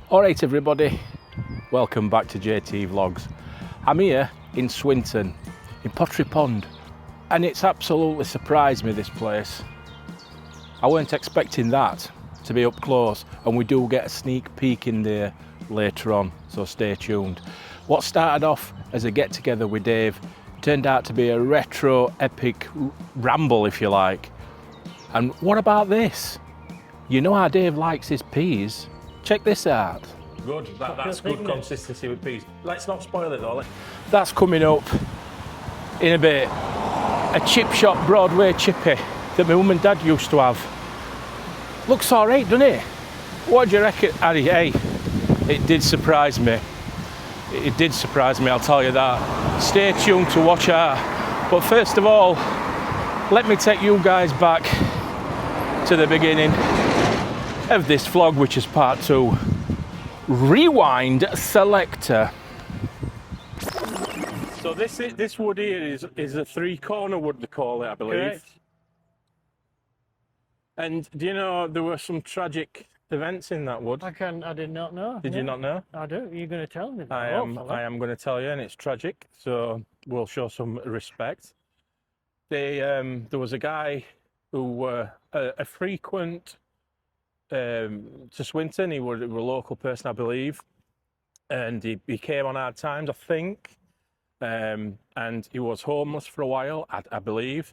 Alright everybody, welcome back to JT Vlogs. I'm here in Swinton, in Pottery Pond, and it's absolutely surprised me, this place. I weren't expecting that to be up close, and we do get a sneak peek in there later on, so stay tuned. What started off as a get together with Dave turned out to be a retro epic ramble, if you like. And what about this? You know how Dave likes his peas? Check this out. Good, that's good consistency with peas. Let's not spoil it though. That's coming up in a bit. A chip shop Broadway chippy that my mum and dad used to have. Looks alright, doesn't it? What do you reckon, Harry? Hey, it did surprise me. It did surprise me, I'll tell you that. Stay tuned to watch out. But first of all, let me take you guys back to the beginning of this vlog, which is part 2. Rewind selector. So this wood here is a 3-corner wood, they call it, I believe. Correct. And do you know there were some tragic events in that wood? I did not know. Did you not know? I do. You're going to tell me that. I am going to tell you, and it's tragic, so we'll show some respect. There was a guy who a frequent to Swinton. He was a local person, I believe, and he came on hard times, I think, and he was homeless for a while, I believe,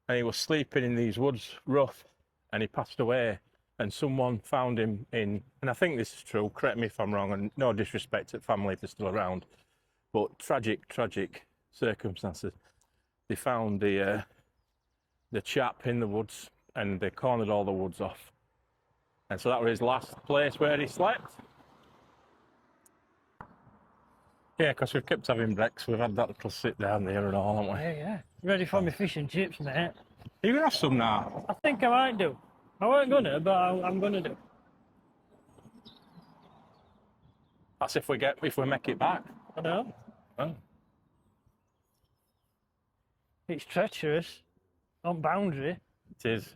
and he was sleeping in these woods rough, and he passed away, and someone found him in, and I think this is true, correct me if I'm wrong, and no disrespect to the family if they're still around, but tragic circumstances. They found the chap in the woods, and they cornered all the woods off. And so that was his last place where he slept. Yeah, because we've kept having breaks. We've had that little sit down there and all, haven't we? Yeah. Ready for my fish and chips, mate. Are you going to have some now? I think I might do. I weren't going to, but I'm going to do. That's if we make it back. I know. Oh. It's treacherous. On boundary. It is.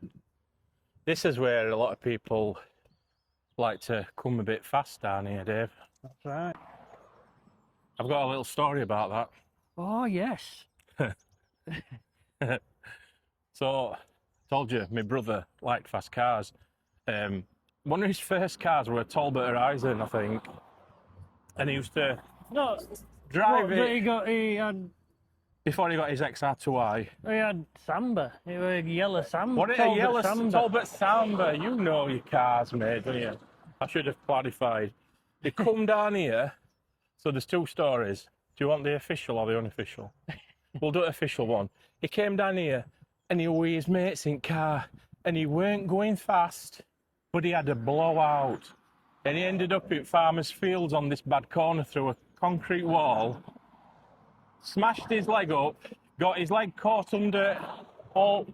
This is where a lot of people like to come a bit fast down here, Dave. That's right. I've got a little story about that. Oh, yes. So, told you, my brother liked fast cars. One of his first cars were a Talbot Horizon, I think. And he used to drive it. He had... Before he got his XR2i. He had Samba. It was a yellow Samba. What is a yellow Samba? Talbot Samba. You know your cars, mate, don't you? I should have clarified. They come down here, so there's 2 stories. Do you want the official or the unofficial? We'll do the official one. He came down here and he was with his mates in car and he weren't going fast, but he had a blowout. And he ended up in Farmers Fields on this bad corner through a concrete wall. Smashed his leg up, got his leg caught under all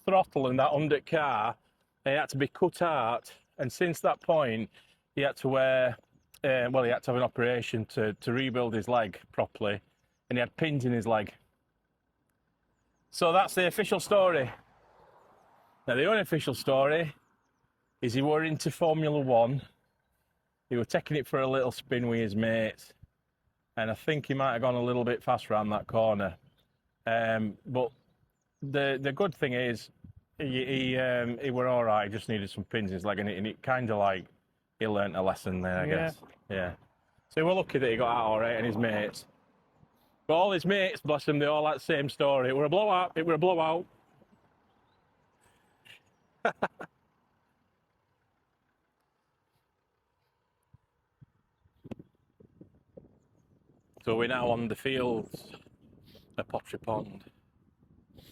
throttle and that under car, and he had to be cut out. And since that point, he had to wear, he had to have an operation to rebuild his leg properly, and he had pins in his leg. So that's the official story. Now the unofficial story is he were into Formula 1. He was taking it for a little spin with his mates. And I think he might have gone a little bit fast around that corner. But the good thing is, he were all right. He just needed some pins in his leg, and it kind of like he learnt a lesson there, I guess. Yeah. So we're lucky that he got out all right, and his mates. But all his mates, bless them, they all had the same story. It were a blowout. It were a blowout. So we're now on the fields at Pottery Pond. It's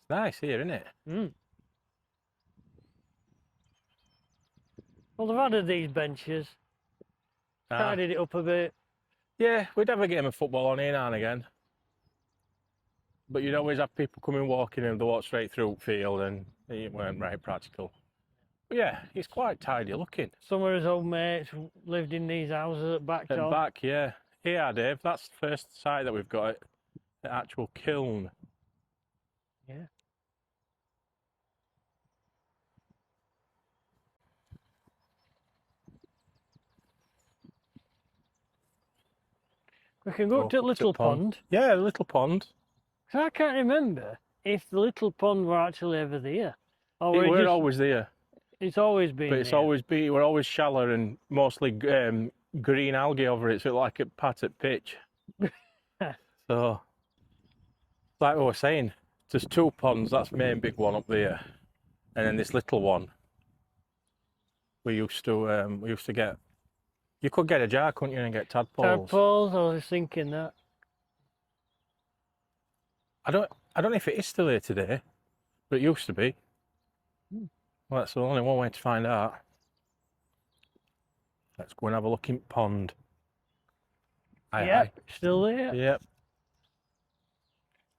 nice here, isn't it? Mm. Well, they've added these benches. Tidied it up a bit. Yeah, we'd have a game of football on here now and again. But you'd always have people coming walking and they walk straight through the field, and it weren't very practical. But yeah, it's quite tidy looking. Some of his old mates lived in these houses at back. At back, yeah. Here, Dave, that's the first site that we've got, the actual kiln. Yeah. We can go up to Little Pond. Yeah, the Little Pond. 'Cause I can't remember if the Little Pond were actually ever there. Or We're just, always there. it's always been But it's there. we're always shallow and mostly green algae over it, so like a pat at pitch. So, like we were saying, there's 2 ponds. That's the main big one up there, and then this little one. We used to get. You could get a jar, couldn't you, and get tadpoles? Tadpoles. I was thinking that. I don't know if it is still here today, but it used to be. Well, that's the only one way to find out. Let's go and have a look in pond. Yep, still there. Yep.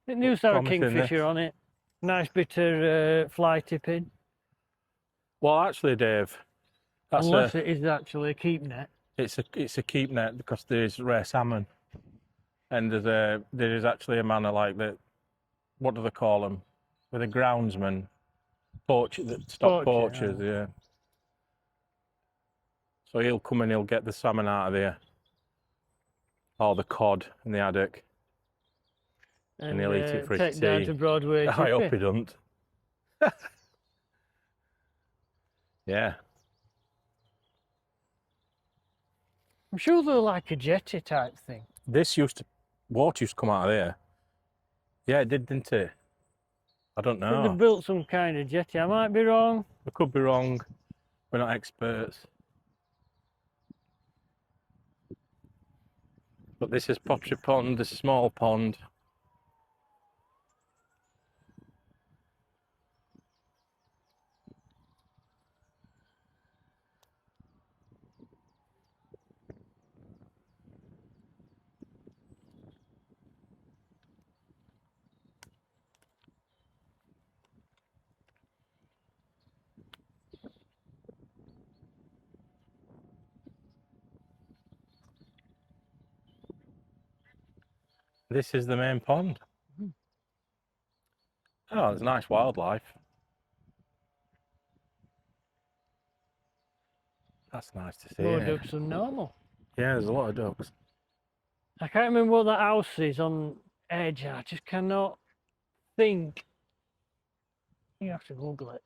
It used to have a Promising kingfisher this. on it. Nice bit of fly tipping. Well, actually, Dave, that's Unless it is actually a keep net. it's a keep net because there's rare salmon, and there is actually a manor like that. What do they call them? With a groundsman, that stop poachers. Yeah. So he'll come and he'll get the salmon out of there, or the cod in the haddock, and he'll eat it for his take down tea. to Broadway. I hope he don't. Yeah. I'm sure they're like a jetty type thing. Water used to come out of there. Yeah, it did, didn't it? I don't I think they know. built some kind of jetty. I might be wrong. We could be wrong. We're not experts. But this is Pottery Pond, this small pond. This is the main pond. Oh, there's nice wildlife. That's nice to see. More Isn't it? ducks than normal. Yeah, there's a lot of ducks. I can't remember what that house is on Edge. I just cannot think. You have to Google it.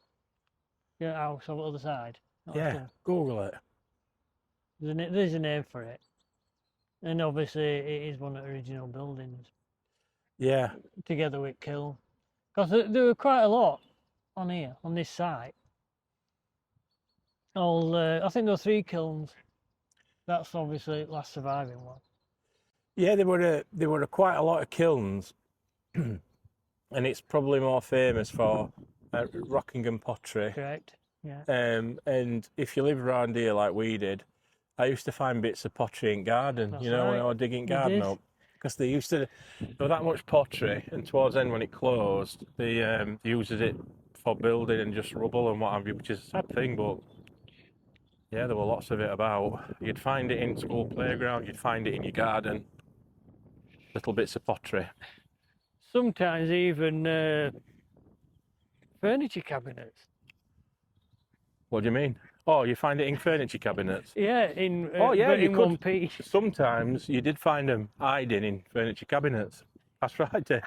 Your house on the other side. Yeah, Google it. There's a name for it. And obviously it is one of the original buildings. Yeah. Together with kiln. Because there were quite a lot on here, on this site. I think there were 3 kilns. That's obviously the last surviving one. Yeah, there were quite a lot of kilns, and it's probably more famous for Rockingham Pottery. Correct. Yeah. And if you live around here like we did, I used to find bits of pottery in garden. That's you know, when right. I was digging You garden did. up, because they used to there was that much pottery, and towards the end when it closed, they used it for building and just rubble and what have you, which is a sad thing, but. Yeah, there were lots of it about. You'd find it in school playground, you'd find it in your garden. Little bits of pottery. Sometimes even furniture cabinets. What do you mean? Oh, you find it in furniture cabinets? Yeah, in But in you one could. piece. Sometimes you did find them hiding in furniture cabinets. That's right, Dave.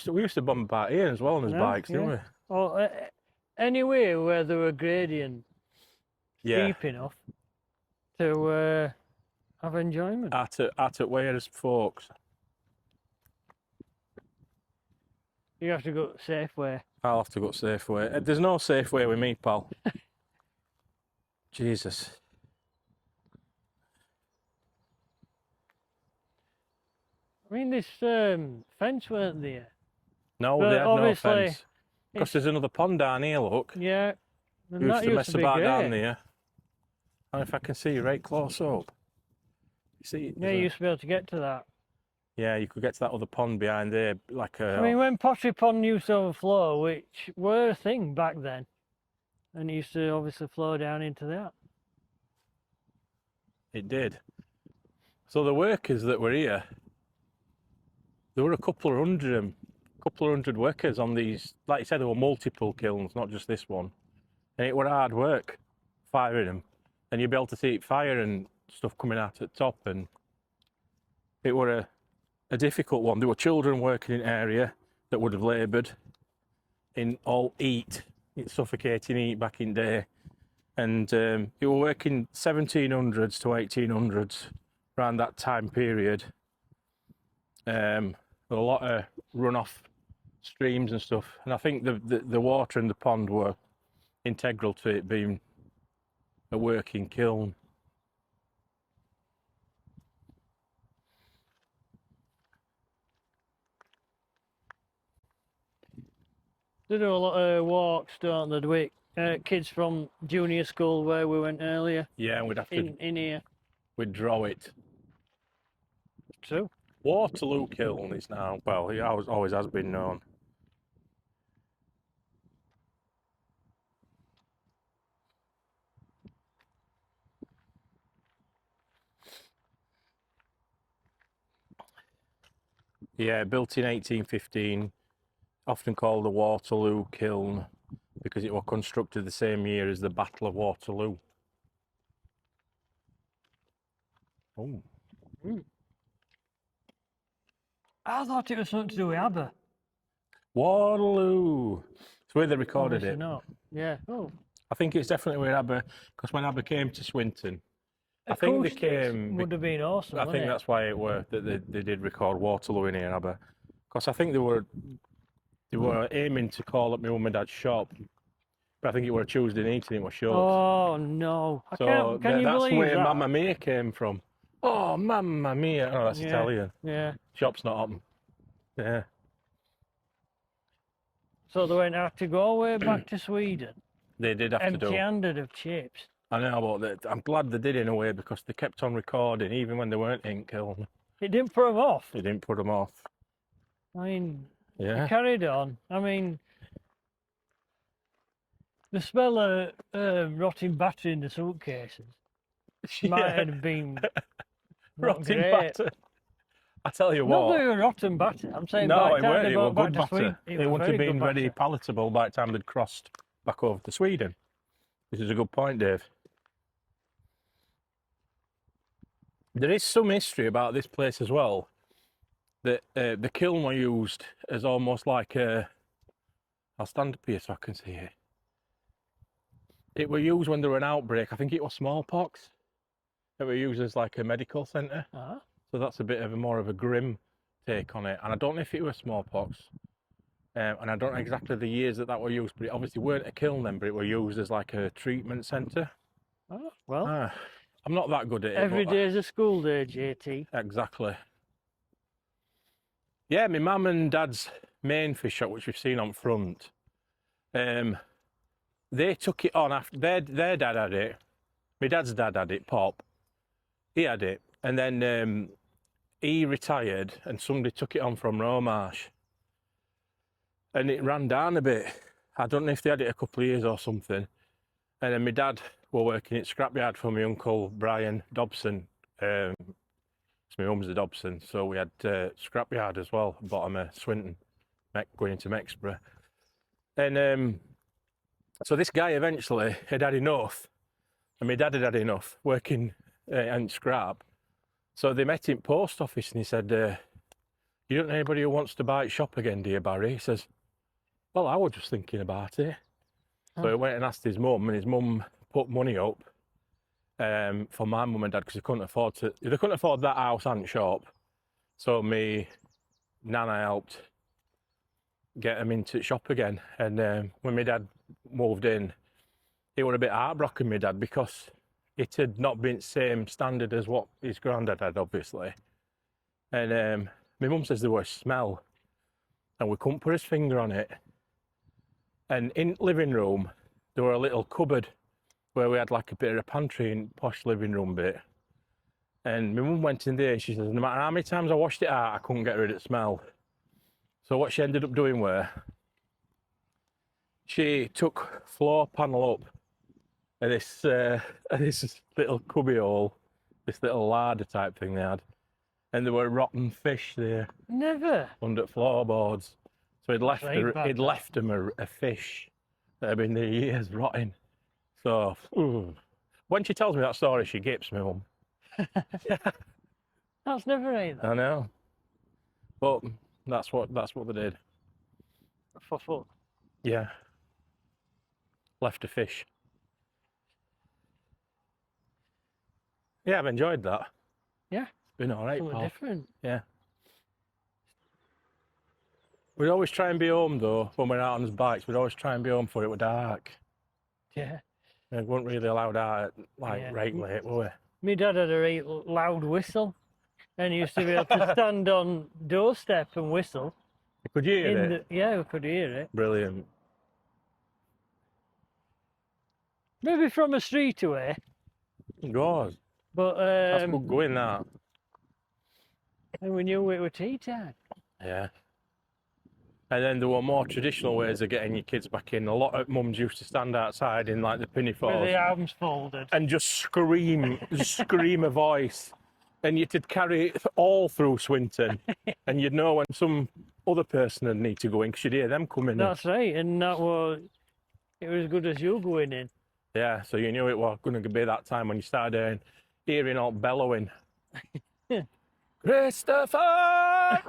We used to bomb about here as well on his bikes, didn't we? Or anywhere where there were gradient Yeah. steep enough to have enjoyment. At where's folks? You have to go Safeway. I'll have to go Safeway. There's no Safeway with me, pal. Jesus. I mean, this fence weren't there. No, But they had no obviously fence. Because there's another pond down here, look. Yeah, and We used that to used mess to be about great. down there. I don't know if I can see you right close up. You see? Yeah, there's you a- used to be able to get to that. Yeah, you could get to that other pond behind there, like a. I mean, when Pottery Pond used to overflow, which were a thing back then, and it used to obviously flow down into that. It did. So the workers that were here, there were a couple of hundred of them couple of hundred workers on these. Like you said, there were multiple kilns, not just this one. And it were hard work firing them. And you'd be able to see it fire and stuff coming out at the top. And it were a difficult one. There were children working in area that would have laboured in all heat, suffocating heat back in day. And they were working 1700s to 1800s around that time period. A lot of runoff streams and stuff. And I think the water in the pond were integral to it being a working kiln. They do a lot of walks, don't they? Do we? Kids from junior school where we went earlier. Yeah, and we'd have to in here. we'd draw it. True. Waterloo kiln is now, well, it always has been known. Yeah, built in 1815, often called the Waterloo kiln because it was constructed the same year as the Battle of Waterloo. Oh. Mm. I thought it was something to do with ABBA. Waterloo. It's where they recorded Obviously it. not. Yeah. Oh. I think it's definitely where ABBA, because when ABBA came to Swinton, I think they came. Would have been awesome. I think that's why it were that they did record Waterloo in here, ABBA, because I think they were aiming to call up my mum and dad's shop, but I think it were a Tuesday night and it was short. Oh no! So can you that's believe where that? Mamma Mia came from. Oh, Mamma Mia! Oh, that's Italian. Yeah. Shop's not open. Yeah. So they went have to go all the way back to Sweden, They did have to do. empty-handed of chips. I know, but I'm glad they did in a way because they kept on recording even when they weren't in kiln. It didn't put them off. They didn't put them off. I mean, Yeah. they carried on. I mean, the smell of rotting battery in the suitcases might have been not Rotten great. batter. I tell you Not what. that it was rotten batter. I'm saying No, by it the time weren't. they It got was back good to batter. Sweden, It was wouldn't have very been good very batter. palatable by the time they'd crossed back over to Sweden. This is a good point, Dave. There is some history about this place as well. That the kiln was used as almost like a. I'll stand up here so I can see it. It were used when there were an outbreak. I think it was smallpox. It were used as like a medical centre. Uh-huh. So that's a bit of more of a grim take on it. And I don't know if it was smallpox. And I don't know exactly the years that were used, but it obviously weren't a kiln then, but it were used as like a treatment centre. Oh, well, I'm not that good at it. every but day's a school day, JT. Exactly. Yeah, my mum and dad's main fish shop, which we've seen on front, they took it on after their dad had it. My dad's dad had it, Pop. He had it. And then he retired and somebody took it on from Romarsh. And it ran down a bit. I don't know if they had it a couple of years or something. And then my dad were working at scrapyard for my uncle Brian Dobson. My mum's a Dobson, so we had scrapyard as well, bottom of Swinton, going into Mexborough. And so this guy eventually had enough, and my dad had had enough working and scrap. So they met in post office and he said, you don't know anybody who wants to buy it shop again, do you, Barry? He says, well, I was just thinking about it. So he went and asked his mum, and his mum put money up for my mum and dad because they couldn't afford that house and shop. So me nana helped get them into shop again. And when my dad moved in, he was a bit heartbroken, my dad, because it had not been the same standard as what his granddad had, obviously. And my mum says there was a smell, and we couldn't put his finger on it. And in living room, there were a little cupboard where we had like a bit of a pantry and posh living room bit. And my mum went in there and she says, no matter how many times I washed it out, I couldn't get rid of the smell. So what she ended up doing were, she took floor panel up at this little cubby hole, this little larder type thing they had. And there were rotten fish there Never. under floorboards. So he'd left Right, bad he'd that. left him a fish that had been there years rotting. So when she tells me that story, she gips me, mum. That's never either. I know, but that's what they did. For fun. Yeah, left a fish. Yeah, I've enjoyed that. Yeah. It's been all right, Something pal. different. Yeah. We'd always try and be home though when we're out on his bikes. We'd always try and be home before it was dark. Yeah. We weren't really allowed out like Yeah. right late, were My dad had a right loud whistle, and he used to be able to stand on doorstep and whistle. we? Could you hear it? Yeah, we could hear it. Brilliant. Maybe from a street away, God, but that's good going, that. and we knew it was tea time. Yeah. And then there were more traditional ways of getting your kids back in. A lot of mums used to stand outside in like the With pinafores the arms folded. and just scream a voice. And you'd carry it all through Swinton. And you'd know when some other person would need to go in because you'd hear them coming in. That's right, and that was it was as good as you going in. Yeah, so you knew it was going to be that time when you started hearing all bellowing. Christopher!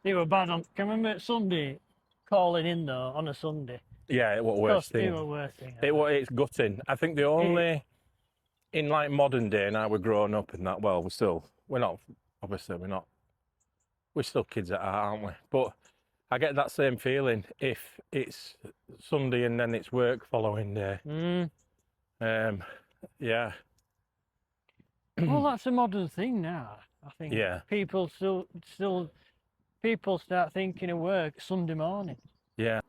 They were bad on. Can you remember Sunday calling in though on a Sunday? Yeah, it was worst It thing. was worst thing. It's gutting. I think the only in like modern day now we're growing up and that. Well, we're still kids at heart, aren't we? But I get that same feeling if it's Sunday and then it's work following day. Yeah. Well, that's a modern thing now. I think. Yeah. People still people start thinking of work Sunday morning. Yeah.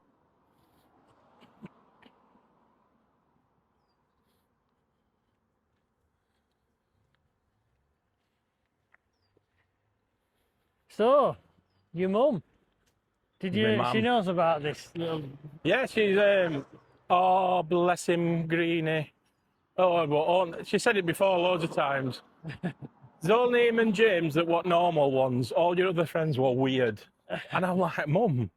So, your mum, did My you? mum. She knows about this little. Yeah, she's oh bless him, Greenie. She said it before loads of times. There's only him and James that were normal ones. All your other friends were weird. And I'm like, Mum.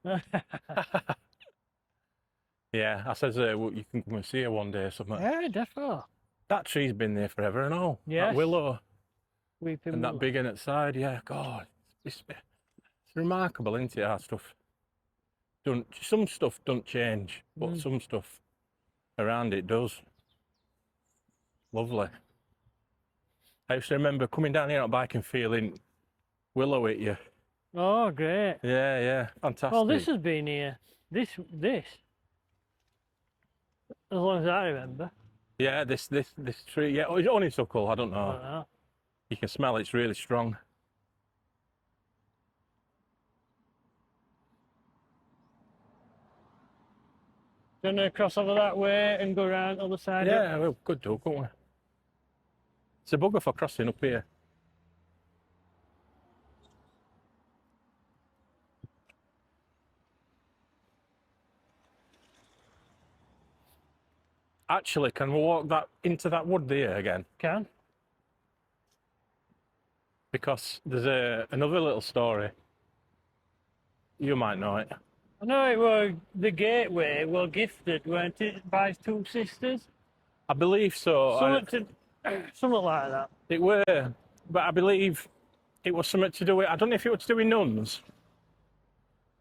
Yeah, I says, well, you can come and see her one day or something. Yeah, definitely. That tree's been there forever and all. Yes. That willow Weeping and that willow. big one at the side. Yeah, God. It's remarkable, isn't it, our stuff? Some stuff don't change, but some stuff around it does. Lovely. I used to remember coming down here on a bike and feeling willow at you. Oh, great. Yeah, fantastic. Well, this has been here. This. As long as I remember. Yeah, this tree. Yeah, it's honeysuckle. I don't I know. don't know. You can smell it's really strong. Gonna cross over that way and go around the other side. Yeah, we could do, couldn't we? It's a bugger for crossing up here. Actually, can we walk that into that wood there again? Can. Because there's another little story. You might know it. I know it was the gateway were gifted, weren't it, by two sisters? I believe so. Something like that. It were, but I believe it was something to do with, I don't know if it was to do with nuns.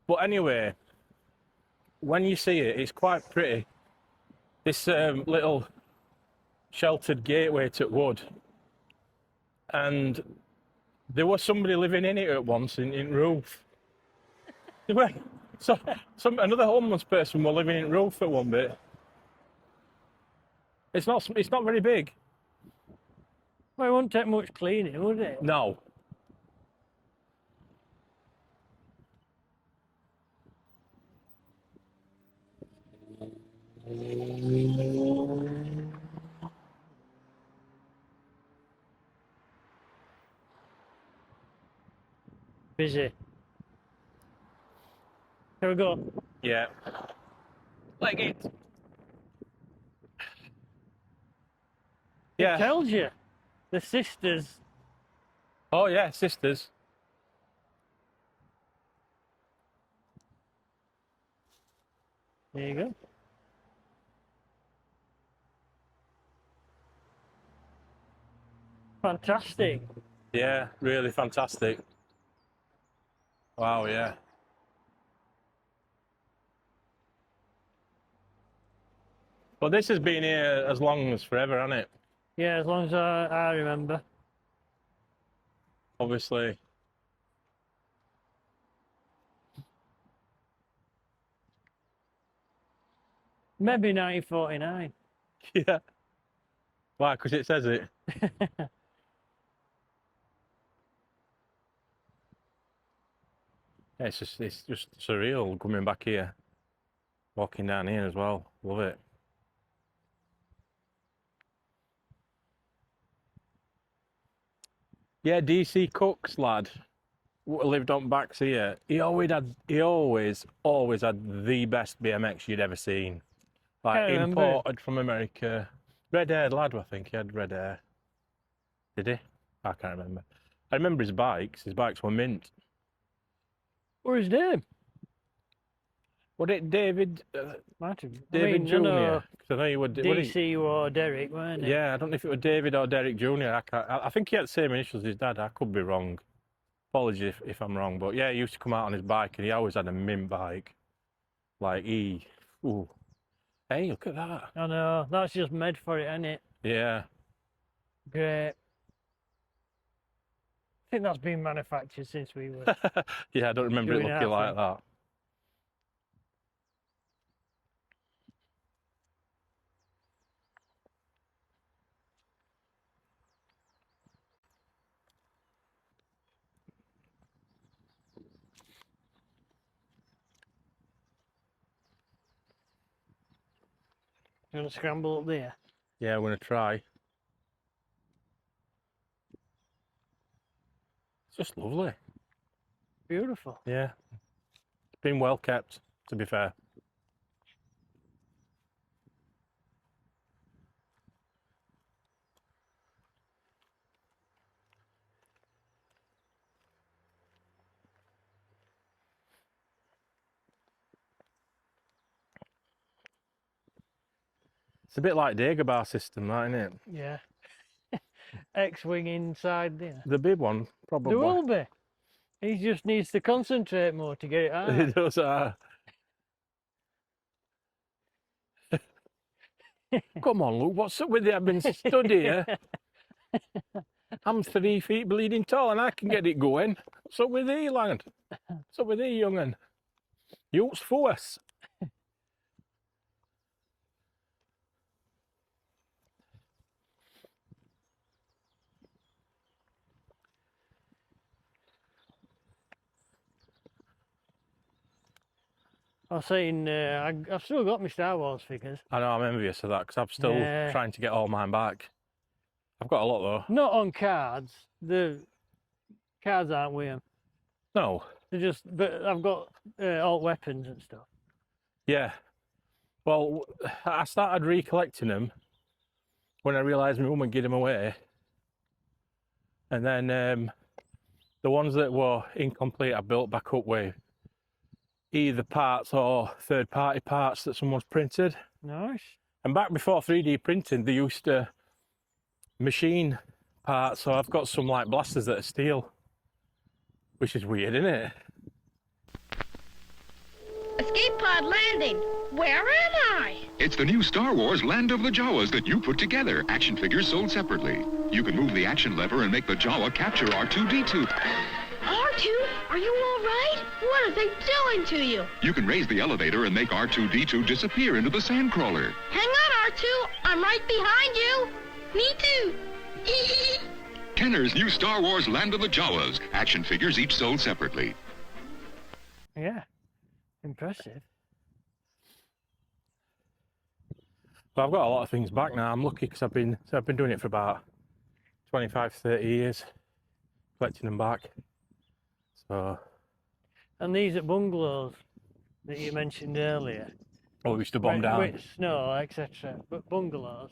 But anyway, when you see it, it's quite pretty. This little sheltered gateway to wood. And there was somebody living in it at once in roof. So another homeless person was living in roof at one bit. It's not very big. Well, it wouldn't take much cleaning, would it? No. Busy. Here we go. Yeah. Like it. It Yeah. tells you. The sisters. Oh yeah, sisters. There you go. Fantastic. Yeah, really fantastic. Wow, yeah. But this has been here as long as forever, hasn't it? Yeah, as long as I remember. Obviously. Maybe 1949. Yeah. Why? Because it says it. Yeah, it's just surreal coming back here, walking down here as well. Love it. Yeah, DC Cook's lad lived on backs here. He always had the best BMX you'd ever seen. Like Can't remember. imported from America. Red-haired lad, I think he had red hair. Did he? I can't remember. I remember his bikes. His bikes were mint. What was his name? Was it David? Martin. David Jr. No, Because I know you were. DC or Derek, weren't it? Yeah, I don't know if it was David or Derek Jr. I think he had the same initials as his dad. I could be wrong. Apologies if I'm wrong, but yeah, he used to come out on his bike and he always had a mint bike. Like ooh. Hey, look at that. I know, that's just made for it, isn't it? Yeah. Great. I think that's been manufactured since we were. Yeah, I don't remember it Doing looking our like thing. that. You want to scramble up there? Yeah, I'm going to try. It's just lovely. Beautiful. Yeah. It's been well kept, to be fair. It's a bit like the Dagobah system, that, isn't it? Yeah. X-wing inside there. The big one, probably. There will be. He just needs to concentrate more to get it out. It does. Come on, Luke, what's up with you? I've been stood here. I'm 3 feet bleeding tall and I can get it going. What's up with thee, lad? What's up with thee, young'un? You's force. I was saying, I've still got my Star Wars figures. I know, I'm envious of that because I'm still Yeah. trying to get all mine back. I've got a lot though. Not on cards. The cards aren't with them. No. They're just, but I've got alt weapons and stuff. Yeah. Well, I started recollecting them when I realised my mum would give them away. And then the ones that were incomplete, I built back up with either parts or third-party parts that someone's printed. Nice. And back before 3D printing, they used to machine parts. So I've got some like blasters that are steel, which is weird, isn't it? Escape pod landing. Where am I? It's the new Star Wars Land of the Jawas that you put together. Action figures sold separately. You can move the action lever and make the Jawa capture R2-D2. R2, are you all right? What are they doing to you? You can raise the elevator and make R2-D2 disappear into the sandcrawler. Hang on, R2. I'm right behind you. Me too. Kenner's new Star Wars Land of the Jawas. Action figures each sold separately. Yeah. Impressive. But I've got a lot of things back now. I'm lucky because I've been doing it for about 25, 30 years, collecting them back. So. And these are bungalows that you mentioned earlier. Oh, we used to bomb down. With snow, etc. But bungalows.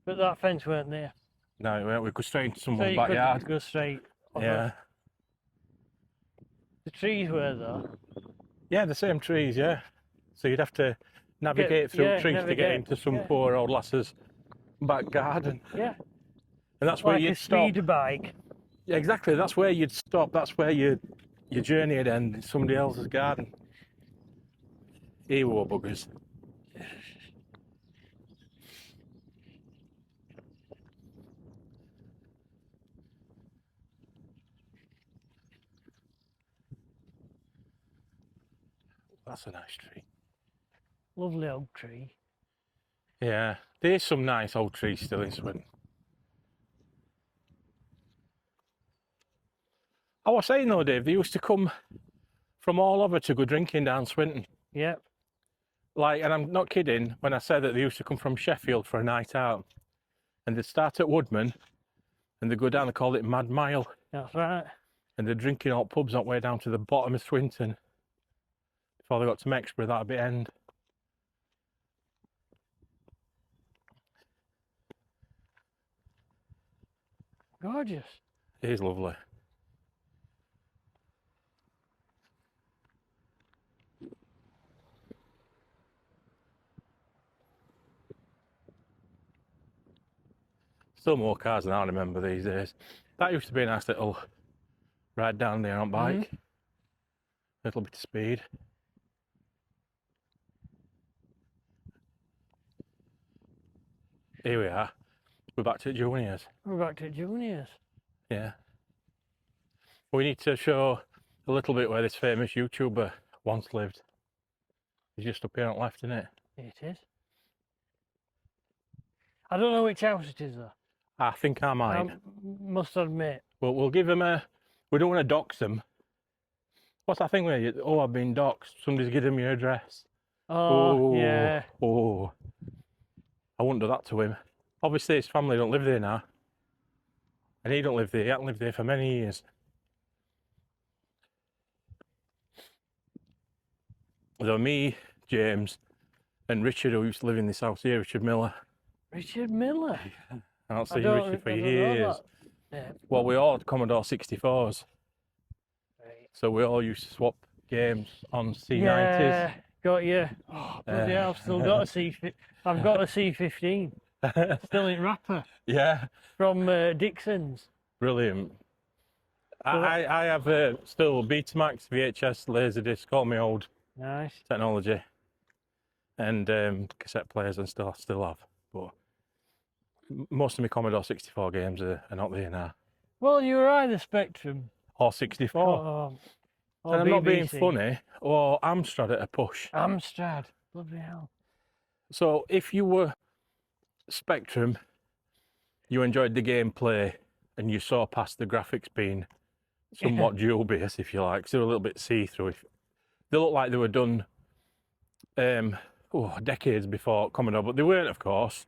But that fence weren't there. No, we could straight into So someone's you backyard. could go straight. off Yeah. of- The trees were though. Yeah, the same trees, yeah. So you'd have to navigate through yeah, trees to get navigate, into some yeah. poor old lass's back garden. Yeah, And that's where like a you'd stop. speed bike. Yeah, exactly, that's where you'd stop. That's where your journey would end, in somebody else's garden. Here we were buggers. That's a nice tree. Lovely oak tree. Yeah, there's some nice old trees still in Swinton. I was saying though, Dave, they used to come from all over to go drinking down Swinton. Yep. Like, and I'm not kidding when I say that they used to come from Sheffield for a night out. And they'd start at Woodman and they'd go down, they called it Mad Mile. That's right. And they're drinking all pubs that way down to the bottom of Swinton before they got to Mexborough, that bit end. Gorgeous. It is lovely. Still more cars than I remember these days. That used to be a nice little ride down there on bike. Little bit of speed. Here we are. We're back to juniors. We're back to juniors. Yeah. We need to show a little bit where this famous YouTuber once lived. He's just up here on the left, isn't it? It is. I don't know which house it is though. I think I I might. must admit. Well, we'll give them a... We don't want to dox them. What's that thing where you... Oh, I've been doxed. Somebody's given me your address. Oh, yeah. Oh. I wouldn't do that to him. Obviously, his family don't live there now. And he don't live there. He hasn't lived there for many years. Though me, James, and Richard, who used to live in this house here, Richard Miller. Richard Miller. I haven't seen Richard for I don't know years. that. Yeah. Well, we all had Commodore 64s. Right. So we all used to swap games on C90s. Yeah, got you. Oh, bloody hell, I've still got a I've got a C15. Still in wrapper Yeah, from Dixon's. brilliant. I have still Betamax, VHS, Laserdisc, all my old Nice. technology, and cassette players and stuff I still have. But most of my Commodore 64 games are not there now. Well, you were either Spectrum Or 64. or And I'm not being BBC. funny, or Amstrad at a push. Amstrad. Bloody hell. So if you were Spectrum, you enjoyed the gameplay and you saw past the graphics being somewhat dubious, if you like. So they're a little bit see-through. They look like they were done decades before Commodore, but they weren't, of course.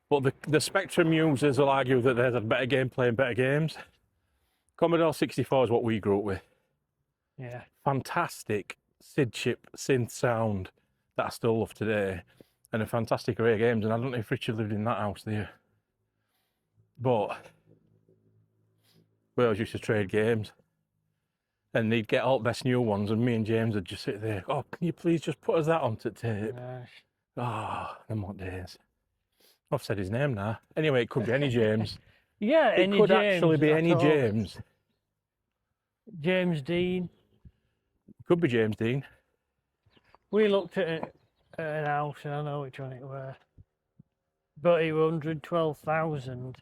But the Spectrum users will argue that there's a better gameplay and better games. Commodore 64 is what we grew up with. Yeah. Fantastic SID chip synth sound that I still love today, and a fantastic array of games. And I don't know if Richard lived in that house there, but we always used to trade games, and they'd get all the best new ones, and me and James would just sit there. Oh, can you please just put us that onto tape? Nice. Ah, them what days. I've said his name now. Anyway, it could be any James. Yeah, It any could James actually be at any all. James. James Dean. Could be James Dean. We looked at an house, and I know which one it were. But it was 112,000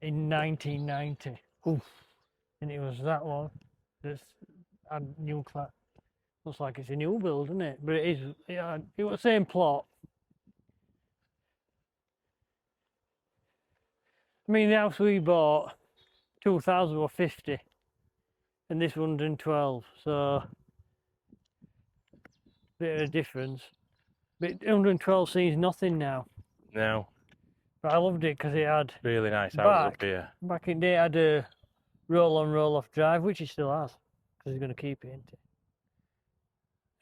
in 1990. Oof. And it was that one that's had new flat. Looks like it's a new build, isn't it? But it is. It was the same plot. I mean, the house we bought, 2000 or 50, and this 112. So, bit of a difference. But 112 seems nothing now. No, But I loved it because it had, really nice house up here. back in the day, it had a roll-on, roll-off drive, which it still has, because he's going to keep it, isn't it?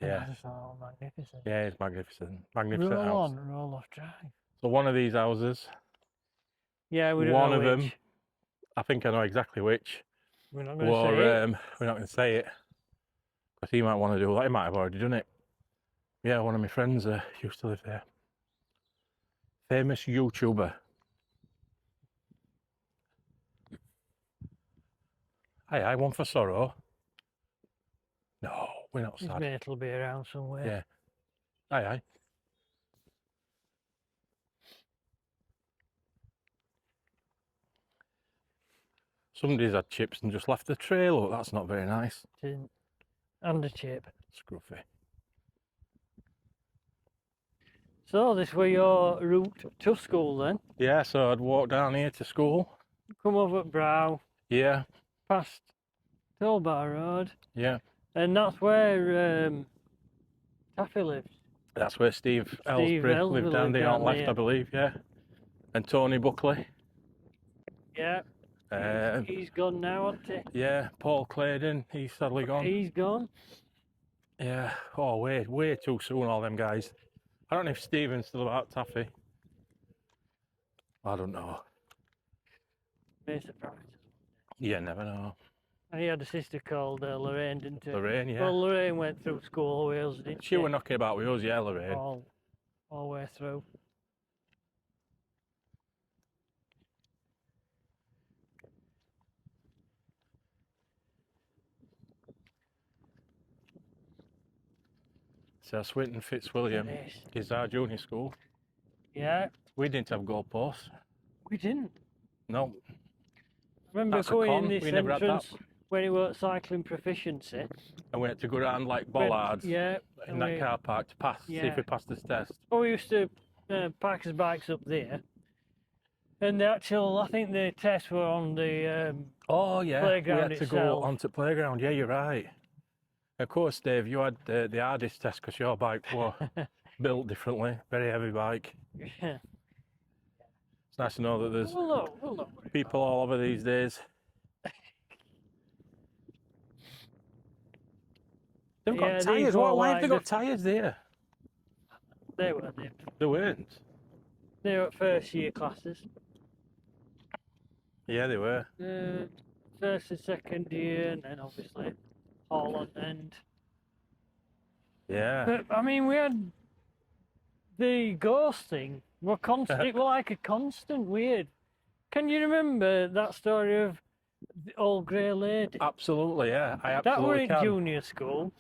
And Yeah. I just thought, oh, magnificent. Yeah, it's magnificent. Magnificent house. Roll-on, roll-off drive. So one of these houses, Yeah, we don't one know of them, which. I think I know exactly which. We're not going to say it. We're not going to say it, because he might want to do that. He might have already done it. Yeah, one of my friends used to live there. Famous YouTuber. Aye, one for sorrow. No, we're not His sad. mate will be around somewhere. Yeah. Aye. Somebody's had chips and just left the trail. Oh, that's not very nice. Tin and a chip. Scruffy. So this were your route to school then? Yeah, so I'd walk down here to school. Come over at Brow, Yeah, past Tollbar Road, yeah. and that's where Taffy lives. That's where Steve Ellsbury lived down there on left, I believe, yeah. And Tony Buckley. Yeah. He's gone now, hasn't he? Yeah, Paul Claydon, he's sadly gone. He's gone. Yeah, oh, way too soon, all them guys. I don't know if Stephen's still about Taffy. I don't know. May surprise. Yeah, never know. And he had a sister called Lorraine, didn't he? Lorraine, yeah. Well, Lorraine went through school with us, didn't she? She were knocking about with us, yeah, Lorraine. All the way through. So Swinton Fitzwilliam Yes. is our junior school. Yeah, We didn't have goalposts. we didn't. No. Remember That's a going in con, this we never had that. entrance when it was cycling proficiency? And we had to go around like bollards Yeah. in and that we- car park to pass, see if Yeah. we passed this test. Well, we used to park his bikes up there. And the actual, I think the tests were on the Oh yeah, Playground we had to go itself. onto playground. Yeah, you're right. Of course, Dave, you had the hardest test because your bike was built differently, very heavy bike. yeah. It's nice to know that there's We'll not. people all over these days. They've Yeah, got these tyres. were Why have they like got tyres there? They were there. They weren't. They were at first year classes. Yeah, they were. First and second year, and then obviously Holland and. Yeah. But I mean, we had the ghost thing. Were constant. It was like a constant weird. Can you remember that story of the old grey lady? Absolutely, yeah. I That were absolutely in can. junior school,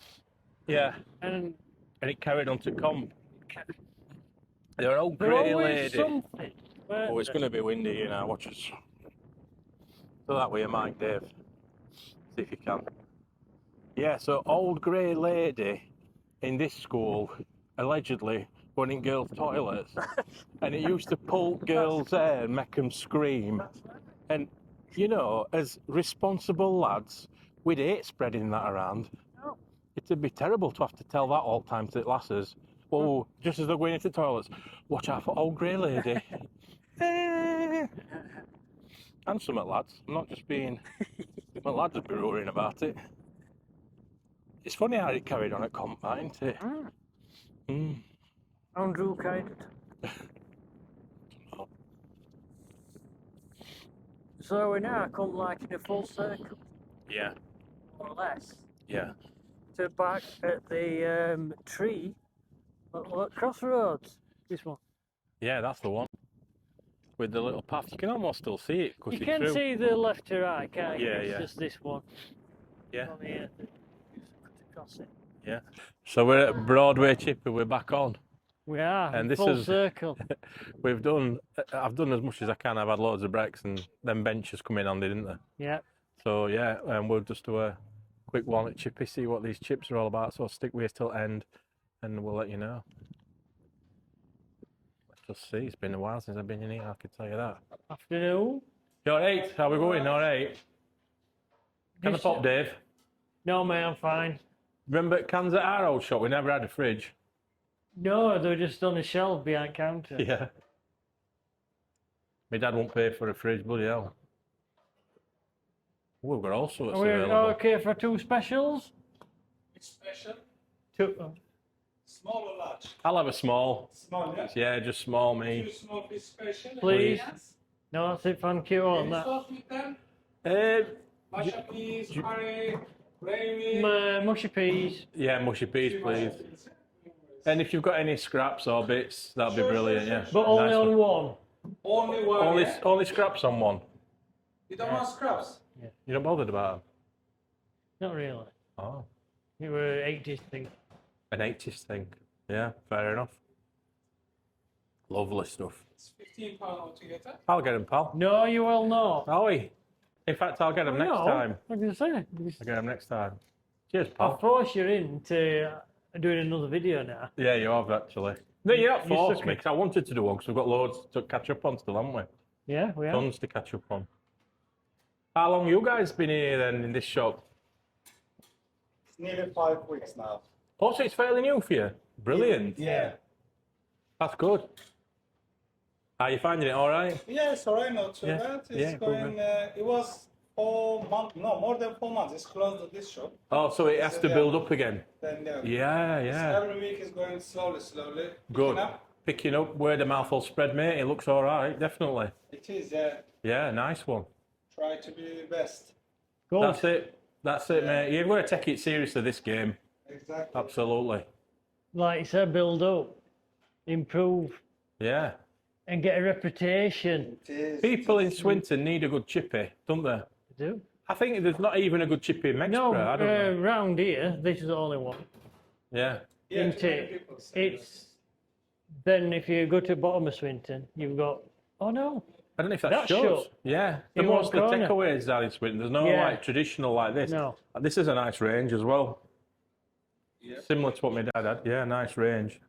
Yeah, and and it carried on to comp. They're an old there grey always lady. something. Oh, it's going to be windy here now, watch us. So that way, Mike, Dave. See if you can. Yeah, so old grey lady in this school, allegedly, went in girls' toilets. And it used to pull girls' hair and make them scream. And, you know, as responsible lads, we'd hate spreading that around. Oh. It'd be terrible to have to tell that all the time to the lasses. Oh, just as they're going into the toilets, watch out for old grey lady. And some at lads. I'm not just being. My lads would be roaring about it. It's funny how it carried on at comp, that, isn't it? Mm. Andrew carried it. So we now come like in a full circle, Yeah, more or less, yeah. to back at the tree at Crossroads. This one. Yeah, that's the one. With the little path, you can almost still see it. You can see the left to right, can't you? Yeah, It's yeah. just this one. Yeah. From here. Cut across it. Yeah. So we're at Broadway Chippy, we're back on. We are, And this full is- circle. I've done as much as I can. I've had loads of breaks and them benches come in handy, didn't they? Yeah. So yeah, we'll just do a quick one at Chippy, see what these chips are all about. So stick with us till end and we'll let you know. Let's just see, it's been a while since I've been in here, I can tell you that. Afternoon. You alright? How we going? Alright? Can I Just- pop, Dave? No, mate, I'm fine. Remember cans at our old shop? We never had a fridge. No, they're just on a shelf behind counter. Yeah. My dad won't pay for a fridge, bloody hell. Oh, we've got all sorts Are we available. okay for two specials? Which special? Two. Small or large? I'll have a small. Small, yeah? Yeah, just small Two me. small fish special. Please. Yes. No, that's it, thank you on Any that. sauce with them? Uh, Mashed peas, curry, gravy. Mushy peas. yeah, mushy peas, please. And if you've got any scraps or bits, that'd be Sure, brilliant, sure, yeah. But only Nice on one. Only one. Yeah? Only scraps on one. You don't want scraps? You're not bothered about Not really. them? Oh, It were 80s thing. an 80s thing. Yeah, fair enough. Lovely stuff. It's £15 altogether. I'll get them, pal. No, you will not. Are we? In fact, I'll get them next No, time. I'm going to say. I'll get them next time. Cheers, I'll pal. force you into doing another video now. Yeah, you have actually. No, you not You forced suck me it. because I wanted to do one because we've got loads to catch up on still, haven't we? Yeah, we are. Tons to catch up on. How long you guys been here then in this shop? It's nearly 5 weeks now. Oh, so it's fairly new for you. Brilliant. Yeah. That's good. Are you finding it all right? Yeah, it's alright, not too Yeah. bad. It's Yeah, good, going, it was 4 months, no, more than 4 months. It's closed this shop. Oh, so it has to build up again. Then, Yeah, yeah. Every week is going slowly. Good. Picking up. Picking up, word of mouth will spread, mate. It looks all right, definitely. It is, yeah. Yeah, nice one. Try to be best. Good. That's it. That's it, mate. You've got to take it seriously, this game. Exactly. Absolutely. Like you said, build up, improve, Yeah. and get a reputation. It is. People in Swinton need a good chippy, don't they? Do. I think there's not even a good chippy in Mexico. No, I don't know. round here, this is the only one. Yeah. Yeah, Isn't too many it? people say It's then if you go to the bottom of Swinton, you've got. Oh no, I don't know if that That's shows. shut. Yeah. The In one most of the corner. takeaways down in Swinton. There's no Yeah. like traditional like this. No. This is a nice range as well. Yeah. Similar to what my dad had. Yeah, nice range.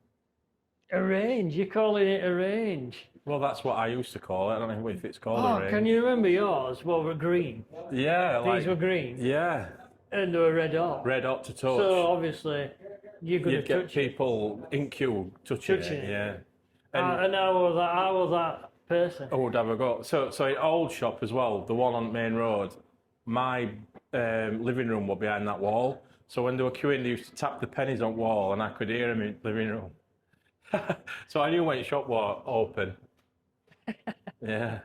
a range. You're calling it a range. Well, that's what I used to call it. I don't know if it's called a Oh, range. can you remember yours? Well, were green. Yeah, like, These were green, yeah, and they were red hot. red hot to touch. So obviously, you're going You'd to get touch it. people in queue touching Touching it. it. Yeah. And And I was that person. oh, have I got so in old shop as well, the one on Main Road. My living room was behind that wall. So when they were queuing, they used to tap the pennies on wall, and I could hear them in the living room. So I knew when shop was open. Yeah.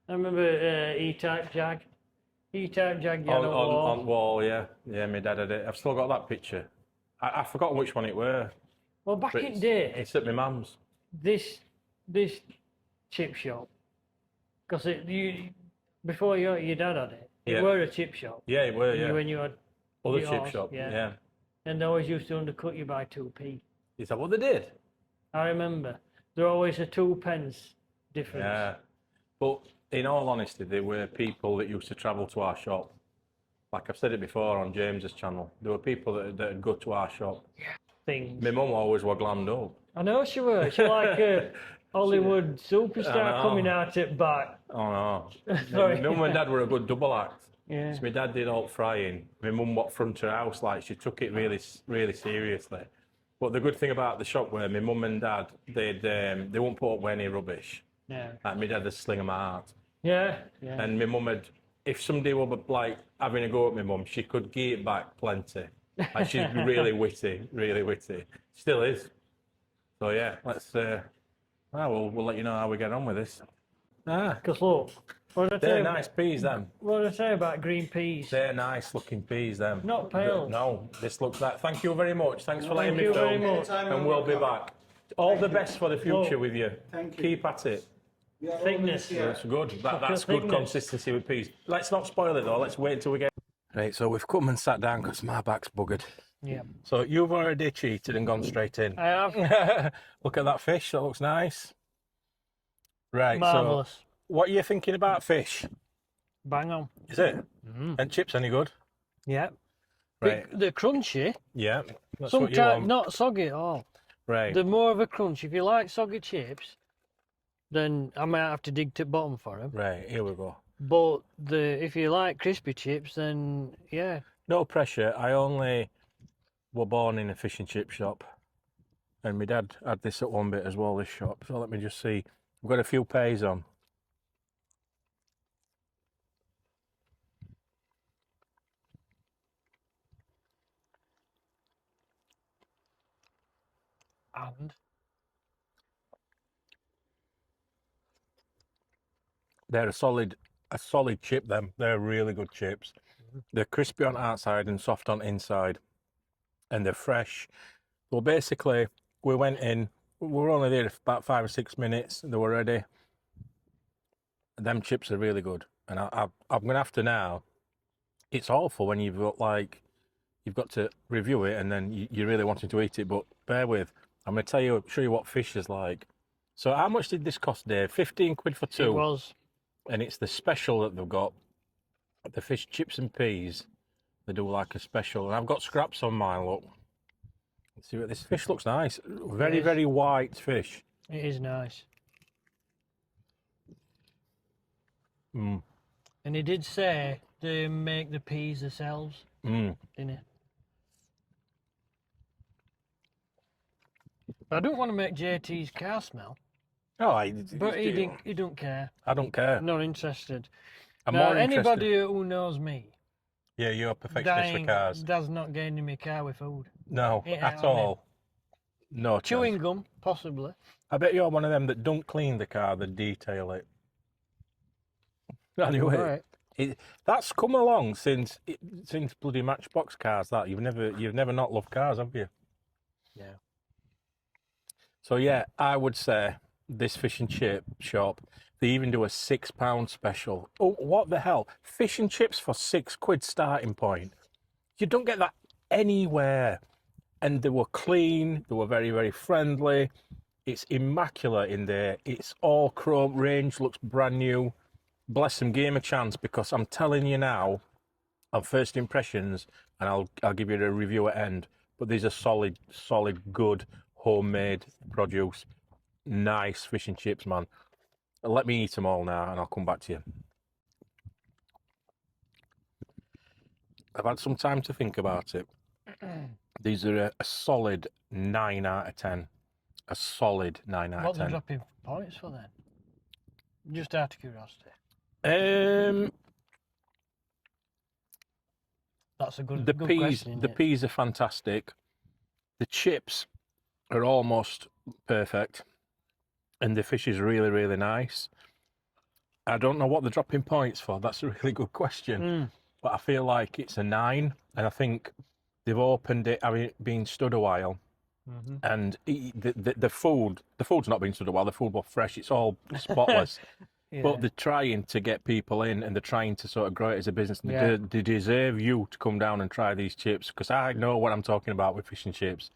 I remember E-type jag. E-type jag you had on wall. On wall, yeah. Yeah, my dad had it. I've still got that picture. I've forgotten which one it were. Well, back but in day, It's at my mum's. this chip shop, because before your dad had it, it Yeah. were a chip shop. Yeah, it were, yeah. When you had Other yours, chip shop, yeah. yeah. and they always used to undercut you by 2p. Is that what they did? I remember there always a 2p difference. Yeah. But in all honesty, there were people that used to travel to our shop. Like I've said it before on James's channel, there were people that'd go to our shop. Things. My mum always were glammed up. I know she were. She like a Hollywood I superstar know. coming out at back. Oh no. Sorry. My mum and dad were a good double act. Yeah. So my dad did all frying. My mum walked front her house, like she took it really, really seriously. But the good thing about the shop were my mum and dad, they won't put up with any rubbish. Yeah. Like my dad would sling them out. Yeah. Yeah. And my mum had, if somebody were like having a go at my mum, she could give it back plenty. Like she's really witty, really witty. Still is. So yeah, let's. We'll let you know how we get on with this. Because look, what did I They're say? nice peas, them. What did I say about green peas? They're nice looking peas, them. Not pale. No, this looks like. Thank you very much. Thanks for letting Thank me you film. very much. And we'll be back. All the best for the future with you. Thank you. Keep at it. We are Thickness. always here. That's good. That's your good thickness. consistency with peas. Let's not spoil it though. Let's wait until we get. Right, so we've come and sat down because my back's buggered. Yeah. So you've already cheated and gone straight in. I have. Look at that fish. That looks nice. Right. Marvellous. So what are you thinking about fish? Bang on. Is it? Mm-hmm. And chips any good? Yeah. Right. They're crunchy. Yeah. That's what you Sometimes want. not soggy at all. Right. They're more of a crunch. If you like soggy chips, then I might have to dig to the bottom for them. Right. Here we go. But if you like crispy chips, then yeah. No pressure. I only were born in a fish and chip shop. And my dad had this at one bit as well, this shop. So let me just see. We've got a few pays on. And They're a solid chip, them. They're really good chips. They're crispy on outside and soft on inside. And they're fresh. Well, basically, we went in. We were only there for about 5 or 6 minutes. They were ready. Them chips are really good, and I'm gonna have to now. It's awful when you've got to review it, and then you're really wanting to eat it. But bear with. I'm gonna show you what fish is like. So, how much did this cost, Dave? 15 quid for two. It was. And it's the special that they've got. The fish chips and peas. They do like a special, and I've got scraps on mine. Look. Let's see what this fish looks nice. Very, Yes. very white fish. It is nice. Mm. And he did say they make the peas themselves, Mm. didn't he? I don't want to make JT's car smell, Oh, but he don't care. I don't care. I'm not interested. I'm Now, more interested. anybody who knows me, Yeah, you're a perfectionist for cars. does not get in my car with food. No, Yeah, at I mean- all. No chance. Chewing gum, possibly. I bet you're one of them that don't clean the car, they detail it. Anyway, Right. that's come along since bloody Matchbox cars. That you've never not loved cars, have you? Yeah. So yeah, I would say this fish and chip shop. They even do a £6 special. Oh, what the hell? Fish and chips for £6 starting point. You don't get that anywhere. And they were clean. They were very, very friendly. It's immaculate in there. It's all chrome. Range looks brand new. Bless them, gave 'em a chance, because I'm telling you now, on first impressions, and I'll give you a review at end. But these are solid, good homemade produce. Nice fish and chips, man. Let me eat them all now, and I'll come back to you. I've had some time to think about it. These are a solid 9 out of 10. A solid 9 out What of are 10. they dropping points for then? Just out of curiosity. That's a good, The good peas, question. the isn't it? peas are fantastic. The chips are almost perfect, and the fish is really, really nice. I don't know what they're dropping points for. That's a really good question. Mm. But I feel like it's a 9, and I think they've opened it, having been stood a while, Mhm. and the food's not been stood a while. The food was fresh. It's all spotless. Yeah. But they're trying to get people in, and they're trying to sort of grow it as a business. And Yeah. they deserve you to come down and try these chips, because I know what I'm talking about with fish and chips.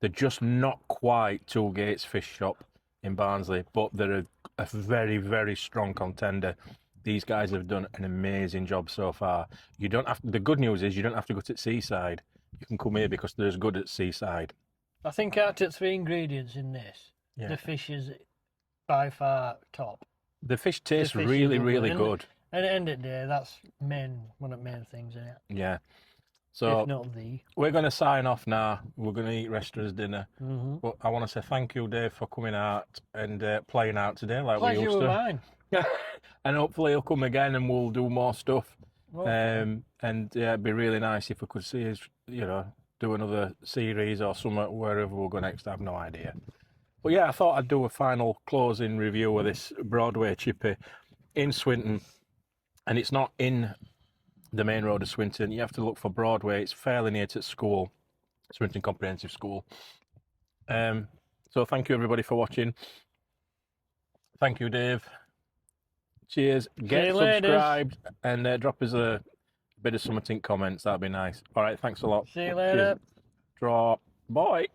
They're just not quite Tool Gates Fish Shop in Barnsley, but they're a very, very strong contender. These guys have done an amazing job so far. You don't have. The good news is you don't have to go to Seaside. You can come here because they're as good at Seaside. I think out of 3 ingredients in this, Yeah. the fish is by far top. The fish tastes fish is really, lovely, really and- good. And at the end of the day, that's one of the main things in it. Yeah. So If not the. we're going to sign off now. We're going to eat restaurant's dinner. Mm-hmm. But I want to say thank you, Dave, for coming out and playing out today like we Pleasure used was to. mine. And hopefully he'll come again and we'll do more stuff. Well, And yeah, it'd be really nice if we could see us, do another series or something wherever we'll go next. I have no idea. But yeah, I thought I'd do a final closing review of this Broadway chippy in Swinton. And it's not in the main road of Swinton. You have to look for Broadway. It's fairly near to school, Swinton Comprehensive School. So thank you everybody for watching. Thank you, Dave. Cheers. Get you later. subscribed and drop us a bit of something in comments. That'd be nice. All right, thanks a lot. See you later. Cheers. Draw. Bye.